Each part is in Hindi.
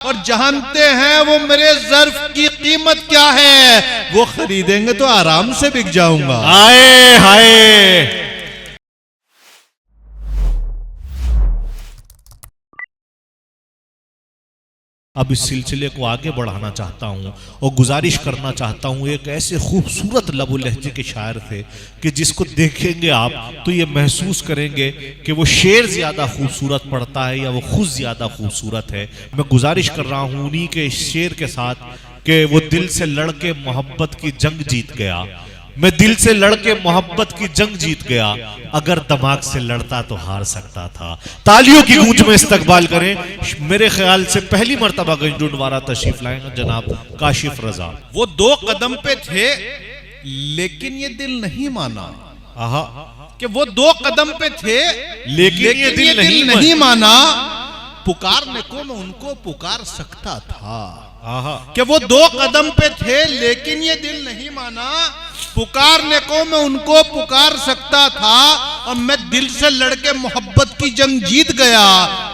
और जानते हैं वो मेरे ज़र्फ की कीमत क्या है, वो खरीदेंगे तो आराम से बिक जाऊंगा। आए हाय। अब इस सिलसिले को आगे बढ़ाना चाहता हूँ और गुजारिश करना चाहता हूँ एक ऐसे खूबसूरत लबो लहजे के शायर थे कि जिसको देखेंगे आप तो ये महसूस करेंगे कि वो शेर ज्यादा खूबसूरत पड़ता है या वो खुद ज्यादा खूबसूरत है। मैं गुजारिश कर रहा हूँ उन्हीं के शेर के साथ कि वो दिल से लड़के मोहब्बत की जंग जीत गया, मैं दिल से लड़के मोहब्बत की जंग जीत गया, अगर दिमाग से लड़ता तो हार सकता था। तालियों की गूंज में इस्तकबाल करें। मेरे ख्याल से पहली मर्तबा गंजडुंडवारा तशरीफ लाएंगे जनाब काशिफ रजा। वो 2 कदम पे थे लेकिन ये दिल नहीं माना। आहा, कि वो 2 कदम पे थे लेकिन ये दिल नहीं माना। पुकारने को मैं उनको पुकार सकता था। आहा, कि वो 2 कदम पे थे लेकिन ये दिल नहीं माना। पुकारने को मैं उनको पुकार सकता था और मैं दिल से लड़के मोहब्बत की जंग जीत गया,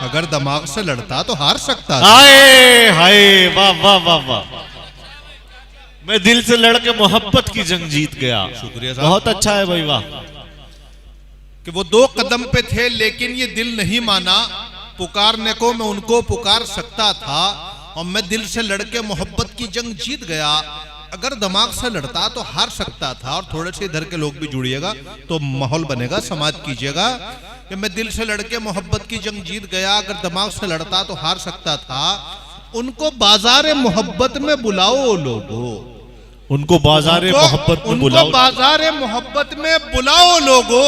अगर दिमाग से लड़ता तो हार सकता था। हाय हाय, वाह वाह वाह वाह। मैं दिल से लड़के मोहब्बत की जंग जीत गया। शुक्रिया साहब, बहुत अच्छा है भाई, वाह। कि वो 2 कदम पे थे लेकिन ये दिल नहीं माना। पुकारने को मैं उनको पुकार सकता था और मैं दिल से लड़के मोहब्बत की जंग जीत गया, अगर दिमाग से लड़ता तो हार सकता था। और थोड़े से इधर के लोग भी जुड़िएगा तो माहौल बनेगा, समाज कीजिएगा। कि मैं दिल से लड़के मोहब्बत की जंग जीत गया, अगर दिमाग से लड़ता तो हार सकता था। उनको बाजार मोहब्बत में बुलाओ लोगो, उनको बाजार मोहब्बत में बुलाओ, बाजार मोहब्बत में बुलाओ लोगो।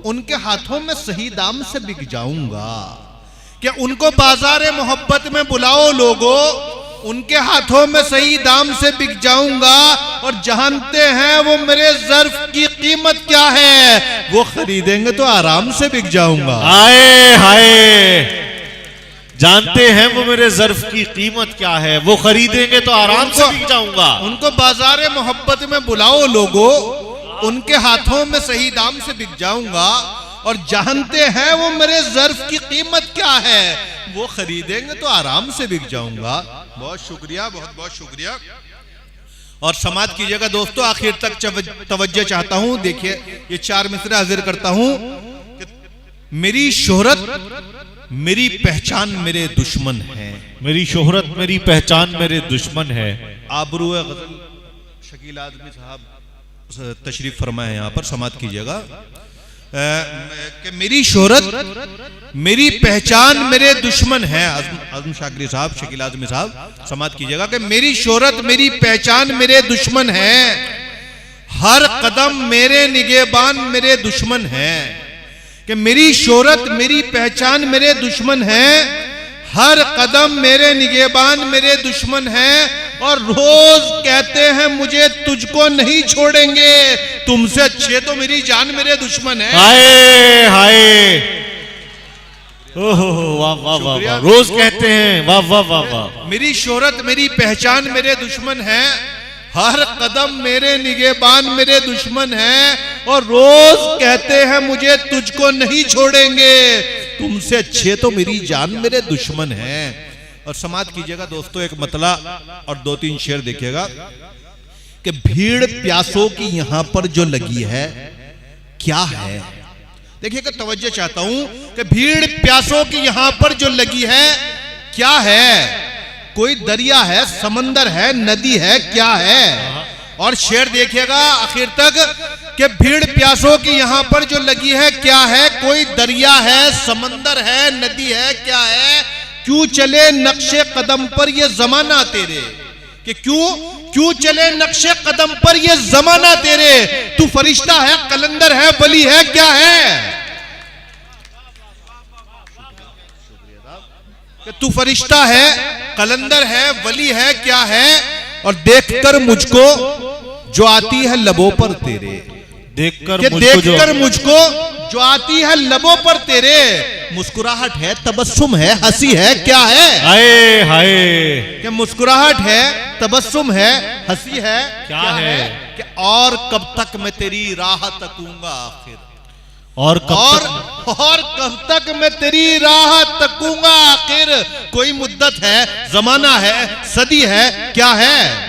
उनके हाथों में सही दाम से बिक जाऊंगा। कि उनको बाजार मोहब्बत में बुलाओ लोगो, उनके हाथों में सही दाम से बिक जाऊंगा। और जानते हैं वो मेरे ज़र्फ की कीमत क्या है, वो खरीदेंगे तो आराम से बिक जाऊंगा। आए हाय, जानते हैं वो मेरे ज़र्फ की कीमत क्या है, वो खरीदेंगे तो आराम से बिक जाऊंगा। उनको बाजार मोहब्बत में बुलाओ लोगो, उनके हाथों में सही दाम से बिक जाऊंगा। और जानते हैं वो मेरे ज़र्फ की कीमत क्या है, वो खरीदेंगे तो आराम से बिक जाऊंगा। बहुत शुक्रिया, बहुत बहुत शुक्रिया। और समाज कीजिएगा दोस्तों, आखिर तक तवज्जो चाहता हूं। देखिए ये 4 मिसरे हाजिर करता हूं। मेरी शोहरत मेरी पहचान मेरे दुश्मन है, मेरी शोहरत मेरी पहचान मेरे दुश्मन है। आबरू गजल शकील आदमी साहब तशरीफ फरमाए यहाँ पर, समाज कीजिएगा। कि मेरी शोहरत मेरी पहचान मेरे दुश्मन है। आजम शाकिरी साहब, शकील आजमी साहब, समात कीजिएगा। कि मेरी शोहरत मेरी पहचान मेरे दुश्मन है, हर कदम मेरे निगहबान मेरे दुश्मन है। कि मेरी शोहरत मेरी पहचान मेरे दुश्मन है, हर कदम मेरे निगहबान मेरे दुश्मन है। और रोज कहते हैं मुझे तुझको नहीं छोड़ेंगे, तुमसे अच्छे तो मेरी जान मेरे दुश्मन है। हाय हाय, ओहो वाह वाह वाह, रोज कहते हैं, वाह वाह वाह वाह। मेरी शोहरत मेरी पहचान मेरे दुश्मन है, हर कदम मेरे निगहबान मेरे दुश्मन है। और रोज कहते हैं मुझे तुझको नहीं छोड़ेंगे, तुमसे अच्छे तो मेरी जान मेरे दुश्मन है। और समाज कीजिएगा दोस्तों एक मतला और 2-3 शेर देखिएगा। कि भीड़ प्यासों की यहां पर जो लगी है क्या है। देखिएगा, तवज्जो चाहता हूं कि भीड़ प्यासों की यहां पर जो लगी है क्या है। कोई दरिया है, समंदर है, नदी है, क्या है। और शेर देखिएगा आखिर तक कि भीड़ प्यासों की यहां पर जो लगी है क्या है। कोई दरिया है, समंदर है, नदी है, क्या है। क्यों चले नक्शे कदम पर ये जमाना तेरे, कि क्यों चले नक्शे कदम पर ये जमाना तेरे। तू फरिश्ता है, कलंदर है, वली है, क्या है। कि तू फरिश्ता है, कलंदर है, वली है, क्या है। और देखकर मुझको जो आती है लबों पर तेरे, देखकर मुझको जो आती है लबों पर तेरे। मुस्कुराहट है, तबस्सुम है, हंसी है, क्या है। हाय हाय, कि मुस्कुराहट है, तबस्सुम है, हंसी है, क्या है। कि और कब तक मैं तेरी राह तकूंगा आखिर। और कब तक मैं तेरी राह तकूंगा, आखिर कोई मुद्दत है, जमाना है, सदी है, क्या है?